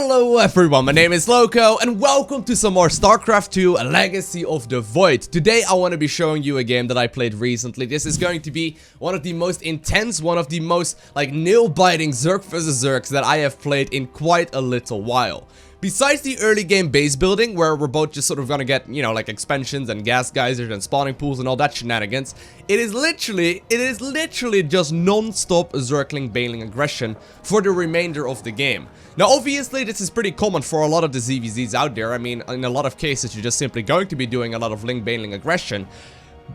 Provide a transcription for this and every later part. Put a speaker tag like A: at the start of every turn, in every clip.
A: Hello everyone, my name is Lowko and welcome to some more StarCraft 2 Legacy of the Void. Today I want to be showing you a game that I played recently. This is going to be one of the most intense, one of the most nail-biting Zerg vs Zergs that I have played in quite a little while. Besides the early game base building, where we're both just sort of gonna get, expansions and gas geysers and spawning pools and all that shenanigans, it is literally just non-stop Zergling Baneling aggression for the remainder of the game. Now, obviously, this is pretty common for a lot of the ZVZs out there. I mean, in a lot of cases, you're just simply going to be doing a lot of ling-bling aggression.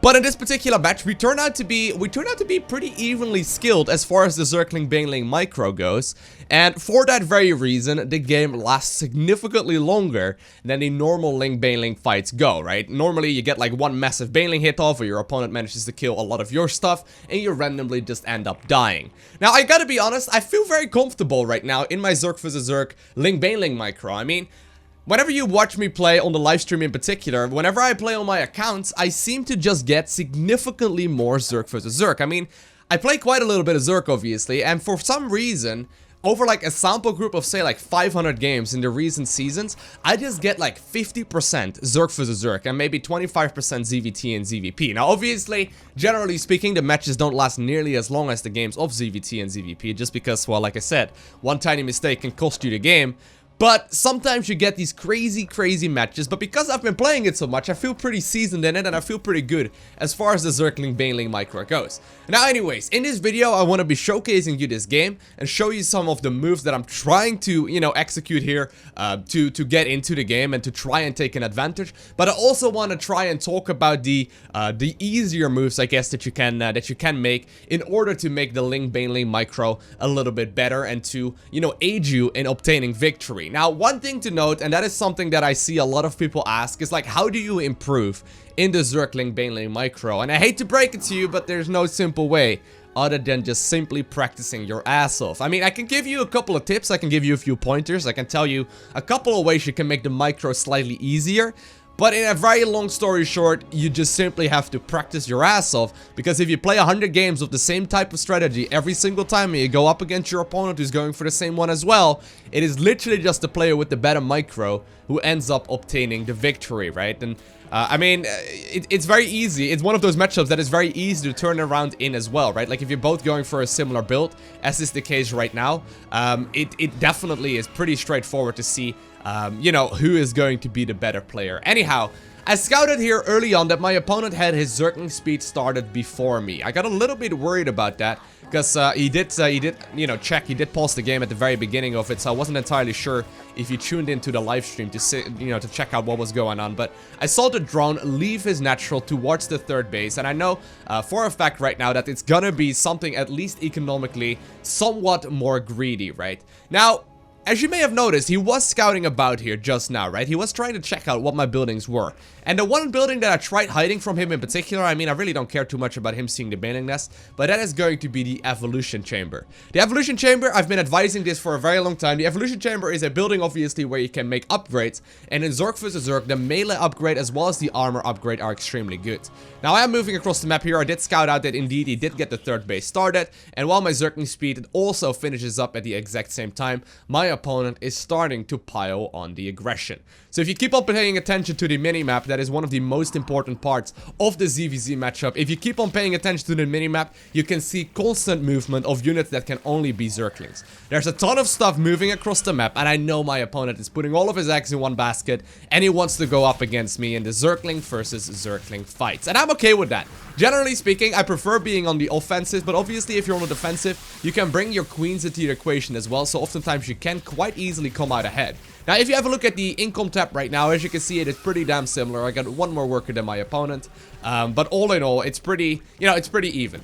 A: But in this particular match, we turn out to be pretty evenly skilled as far as the Zergling Baneling micro goes, and for that very reason, the game lasts significantly longer than the normal ling-bling fights go, right? Normally, you get like one massive Baneling hit off, or your opponent manages to kill a lot of your stuff, and you randomly just end up dying. Now, I gotta be honest, I feel very comfortable right now in my Zerg vs Zerg ling-bling micro. I mean, whenever you watch me play on the live stream in particular, whenever I play on my accounts, I seem to just get significantly more Zerg vs Zerg. I mean, I play quite a little bit of Zerg, obviously, and for some reason, over like a sample group of say like 500 games in the recent seasons, I just get like 50% Zerg vs Zerg and maybe 25% ZVT and ZVP. Now obviously, generally speaking, the matches don't last nearly as long as the games of ZVT and ZVP, just because, well, like I said, one tiny mistake can cost you the game. But sometimes you get these crazy matches, but because I've been playing it so much, I feel pretty seasoned in it and I feel pretty good as far as the Zergling Baneling micro goes. Now anyways, in this video I want to be showcasing you this game and show you some of the moves that I'm trying to, execute here to get into the game and to try and take an advantage. But I also want to try and talk about the easier moves, I guess, that you can make in order to make the Ling Baneling micro a little bit better and to, aid you in obtaining victory. Now, one thing to note, and that is something that I see a lot of people ask, is like, how do you improve in the Zergling Baneling micro? And I hate to break it to you, but there's no simple way other than just simply practicing your ass off. I mean, I can give you a couple of tips, I can give you a few pointers, I can tell you a couple of ways you can make the micro slightly easier. But in a very long story short, you just simply have to practice your ass off, because if you play 100 games of the same type of strategy every single time and you go up against your opponent who's going for the same one as well, it is literally just the player with the better micro who ends up obtaining the victory, right? And I mean, it's very easy. It's one of those matchups that is very easy to turn around in as well, right? Like if you're both going for a similar build, as is the case right now, it definitely is pretty straightforward to see who is going to be the better player. Anyhow, I scouted here early on that my opponent had his Zergling speed started before me. I got a little bit worried about that because he did pause the game at the very beginning of it, so I wasn't entirely sure if he tuned into the live stream to see, to check out what was going on. But I saw the drone leave his natural towards the third base, and I know for a fact right now that it's gonna be something at least economically somewhat more greedy, right? Now, as you may have noticed, he was scouting about here just now, right? He was trying to check out what my buildings were. And the one building that I tried hiding from him in particular, I mean, I really don't care too much about him seeing the Baneling nest, but that is going to be the Evolution Chamber. The Evolution Chamber, I've been advising this for a very long time. The Evolution Chamber is a building, obviously, where you can make upgrades. And in Zerg vs Zerg, the melee upgrade as well as the armor upgrade are extremely good. Now, I am moving across the map here. I did scout out that indeed he did get the third base started. And while my Zergling speed also finishes up at the exact same time, my opponent is starting to pile on the aggression. So if you keep on paying attention to the minimap, that is one of the most important parts of the ZVZ matchup. If you keep on paying attention to the minimap, you can see constant movement of units that can only be Zerglings. There's a ton of stuff moving across the map, and I know my opponent is putting all of his eggs in one basket, and he wants to go up against me in the Zergling versus Zergling fights. And I'm okay with that. Generally speaking, I prefer being on the offensive, but obviously if you're on the defensive, you can bring your queens into the equation as well, so oftentimes you can quite easily come out ahead. Now, if you have a look at the income tab right now, as you can see, it is pretty damn similar. I got one more worker than my opponent, but all in all, it's pretty, it's pretty even.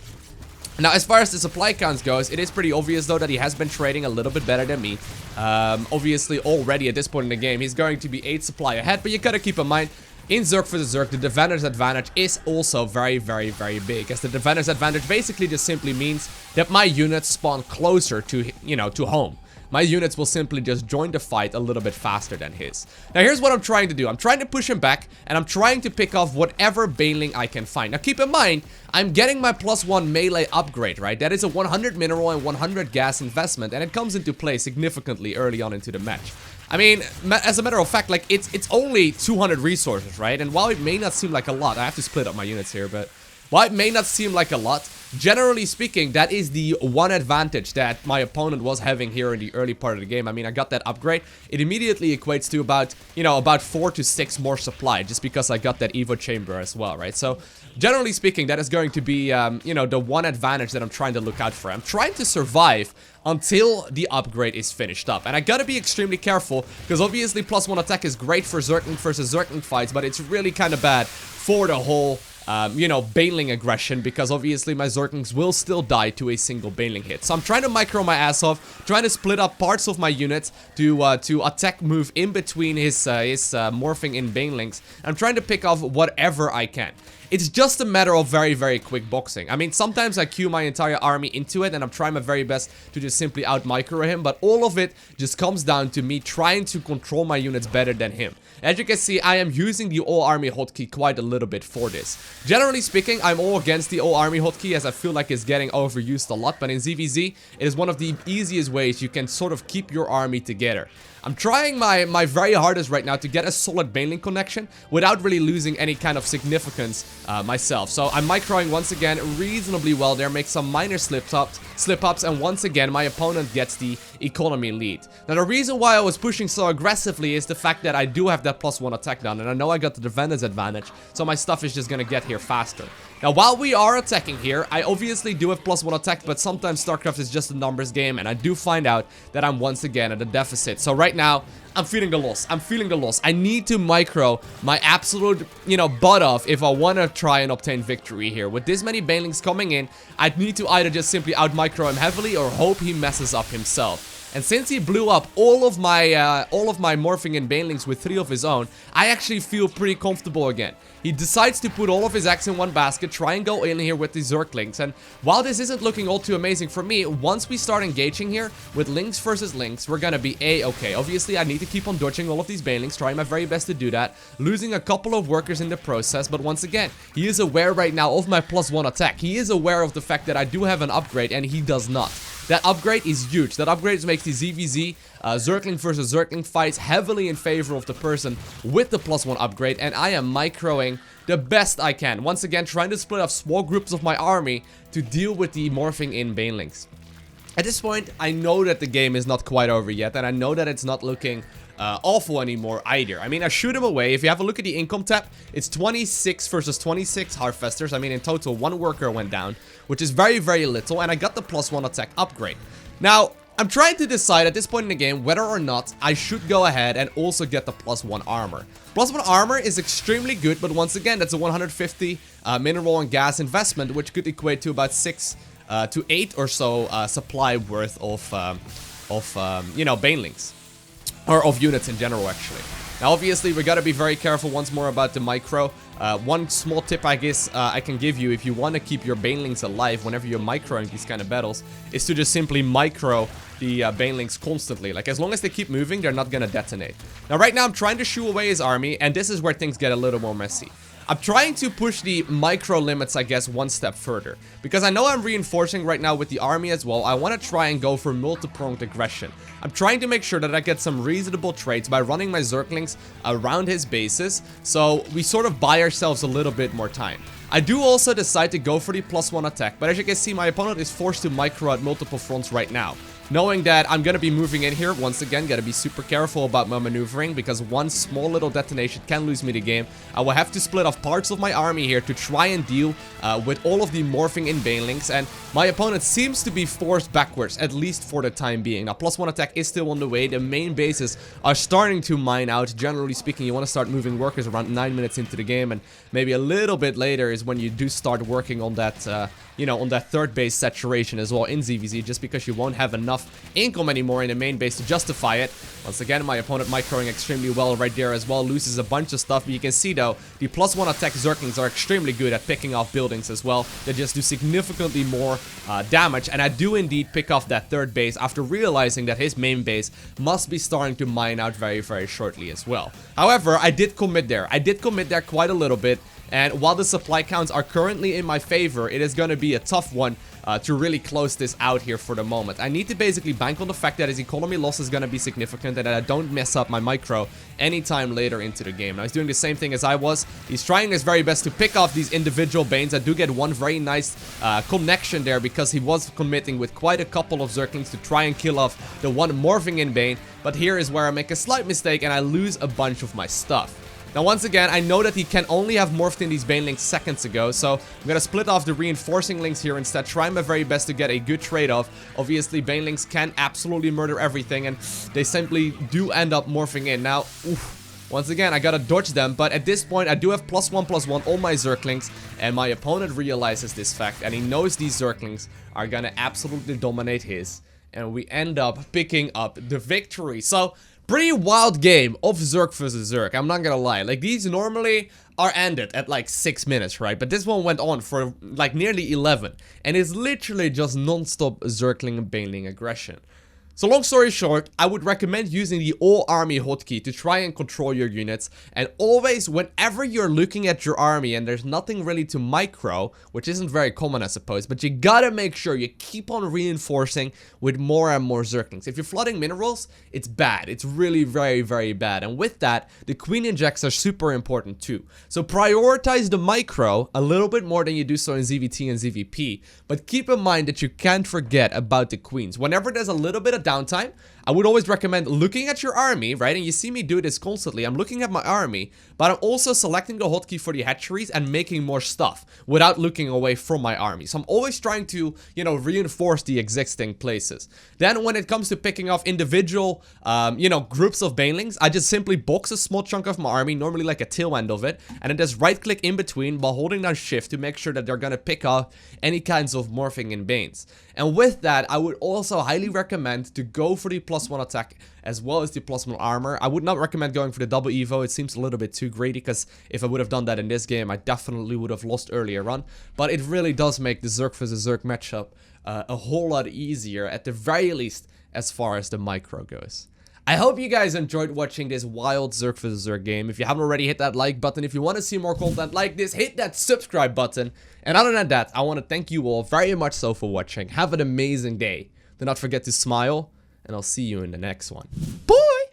A: Now, as far as the supply counts goes, it is pretty obvious, though, that he has been trading a little bit better than me. Obviously, already at this point in the game, he's going to be 8 supply ahead, but you gotta keep in mind, in Zerg vs Zerg, the defender's advantage is also very big, as the defender's advantage basically just simply means that my units spawn closer to, to home. My units will simply just join the fight a little bit faster than his. Now, here's what I'm trying to do. I'm trying to push him back, and I'm trying to pick off whatever Baneling I can find. Now, keep in mind, I'm getting my +1 melee upgrade, right? That is a 100 mineral and 100 gas investment, and it comes into play significantly early on into the match. I mean, as a matter of fact, like, it's only 200 resources, right? And while it may not seem like a lot, I have to split up my units here, but while it may not seem like a lot, generally speaking, that is the one advantage that my opponent was having here in the early part of the game. I mean, I got that upgrade. It immediately equates to about, you know, about 4 to 6 more supply, just because I got that Evo chamber as well, right? So, generally speaking, that is going to be, you know, the one advantage that I'm trying to look out for. I'm trying to survive until the upgrade is finished up. And I gotta be extremely careful, because obviously +1 attack is great for Zergling versus Zergling fights, but it's really kind of bad for the whole you know, Baneling aggression, because obviously my Zerglings will still die to a single Baneling hit. So I'm trying to micro my ass off, trying to split up parts of my units to attack move in between his morphing in Banelings. I'm trying to pick off whatever I can. It's just a matter of very, very quick boxing. I mean, sometimes I queue my entire army into it and I'm trying my very best to just simply out-micro him, but all of it just comes down to me trying to control my units better than him. As you can see, I am using the all-army hotkey quite a little bit for this. Generally speaking, I'm all against the all-army hotkey, as I feel like it's getting overused a lot, but in ZVZ, it is one of the easiest ways you can sort of keep your army together. I'm trying my very hardest right now to get a solid Baneling connection without really losing any kind of significance myself. So I'm microing once again reasonably well there, make some minor slip-ups, and once again my opponent gets the economy lead. Now the reason why I was pushing so aggressively is the fact that I do have that +1 attack down, and I know I got the defender's advantage, so my stuff is just gonna get here faster. Now while we are attacking here, I obviously do have +1 attack, but sometimes StarCraft is just a numbers game, and I do find out that I'm once again at a deficit. So right now, I'm feeling the loss. I'm feeling the loss. I need to micro my absolute, you know, butt off if I want to try and obtain victory here. With this many Banelings coming in, I'd need to either just simply out-micro him heavily or hope he messes up himself. And since he blew up all of my morphing in Banelings with 3 of his own, I actually feel pretty comfortable again. He decides to put all of his eggs in one basket, try and go in here with the Zerglings. And while this isn't looking all too amazing for me, once we start engaging here with Lings versus Lings, we're gonna be A-okay. Obviously, I need to keep on dodging all of these Banelings, trying my very best to do that, losing a couple of workers in the process. But once again, he is aware right now of my +1 attack. He is aware of the fact that I do have an upgrade, and he does not. That upgrade is huge. That upgrade makes the ZVZ Zergling versus Zergling fights heavily in favor of the person with the +1 upgrade, and I am microing the best I can. Once again, trying to split up small groups of my army to deal with the morphing in Banelings. At this point, I know that the game is not quite over yet, and I know that it's not looking awful anymore either. I mean, I shoot him away. If you have a look at the income tab, it's 26 versus 26 Harvesters. I mean, in total, 1 worker went down, which is very, very little, and I got the +1 attack upgrade. Now, I'm trying to decide at this point in the game whether or not I should go ahead and also get the +1 armor. +1 armor is extremely good, but once again, that's a 150 mineral and gas investment, which could equate to about 6 to 8 or so supply worth of you know, Banelings. Or of units in general, actually. Now, obviously, we gotta be very careful once more about the micro. One small tip, I guess, I can give you if you want to keep your Banelings alive whenever you're microing these kind of battles, is to just simply micro the Banelings constantly. Like, as long as they keep moving, they're not gonna detonate. Now, right now, I'm trying to shoo away his army, and this is where things get a little more messy. I'm trying to push the micro limits, I guess, one step further. Because I know I'm reinforcing right now with the army as well. I want to try and go for multi-pronged aggression. I'm trying to make sure that I get some reasonable trades by running my Zerglings around his bases. So we sort of buy ourselves a little bit more time. I do also decide to go for the +1 attack. But as you can see, my opponent is forced to micro at multiple fronts right now. Knowing that I'm gonna be moving in here, once again, gotta be super careful about my maneuvering, because one small little detonation can lose me the game. I will have to split off parts of my army here to try and deal with all of the morphing in Banelings, and my opponent seems to be forced backwards, at least for the time being. Now, +1 attack is still on the way. The main bases are starting to mine out. Generally speaking, you want to start moving workers around 9 minutes into the game, and maybe a little bit later is when you do start working on that, you know, on that third base saturation as well in ZVZ, just because you won't have enough income anymore in the main base to justify it. Once again, my opponent microing extremely well right there as well, loses a bunch of stuff, but you can see though, the +1 attack Zerglings are extremely good at picking off buildings as well. They just do significantly more damage, and I do indeed pick off that third base after realizing that his main base must be starting to mine out very, very shortly as well. However, I did commit there. I did commit there quite a little bit, And while the supply counts are currently in my favor, it is going to be a tough one to really close this out here for the moment. I need to basically bank on the fact that his economy loss is going to be significant and that I don't mess up my micro anytime later into the game. Now, he's doing the same thing as I was. He's trying his very best to pick off these individual Banes. I do get one very nice connection there because he was committing with quite a couple of Zerglings to try and kill off the one morphing in Bane. But here is where I make a slight mistake and I lose a bunch of my stuff. Now, once again, I know that he can only have morphed in these Banelings seconds ago, so I'm gonna split off the reinforcing links here instead, try my very best to get a good trade-off. Obviously, Banelings can absolutely murder everything, and they simply do end up morphing in. Now, once again, I gotta dodge them, but at this point, I do have +1/+1 on my Zerglings, and my opponent realizes this fact, and he knows these Zerglings are gonna absolutely dominate his, and we end up picking up the victory. So, pretty wild game of Zerg versus Zerg, I'm not gonna lie. Like, these normally are ended at like 6 minutes, right? But this one went on for like nearly 11. And it's literally just non-stop Zergling Baneling aggression. So long story short, I would recommend using the all army hotkey to try and control your units. And always, whenever you're looking at your army and there's nothing really to micro, which isn't very common I suppose, but you gotta make sure you keep on reinforcing with more and more Zerglings. If you're flooding minerals, it's bad. It's really very, very bad. And with that, the queen injects are super important too. So prioritize the micro a little bit more than you do so in ZVT and ZVP. But keep in mind that you can't forget about the queens. Whenever there's a little bit of downtime, I would always recommend looking at your army, right? And you see me do this constantly. I'm looking at my army, but I'm also selecting the hotkey for the hatcheries and making more stuff without looking away from my army. So I'm always trying to, you know, reinforce the existing places. Then when it comes to picking off individual, you know, groups of Banelings, I just simply box a small chunk of my army, normally like a tail end of it, and then just right click in between while holding down shift to make sure that they're gonna pick off any kinds of morphing in Banes. And with that, I would also highly recommend to go for the +1 attack as well as the +1 armor. I would not recommend going for the double evo. It seems a little bit too greedy because if I would have done that in this game, I definitely would have lost earlier on. But it really does make the Zerg vs Zerg matchup a whole lot easier, at the very least as far as the micro goes. I hope you guys enjoyed watching this wild Zerg vs Zerg game. If you haven't already, hit that like button. If you want to see more content like this, hit that subscribe button. And other than that, I want to thank you all very much so for watching. Have an amazing day. Do not forget to smile, and I'll see you in the next one. Bye!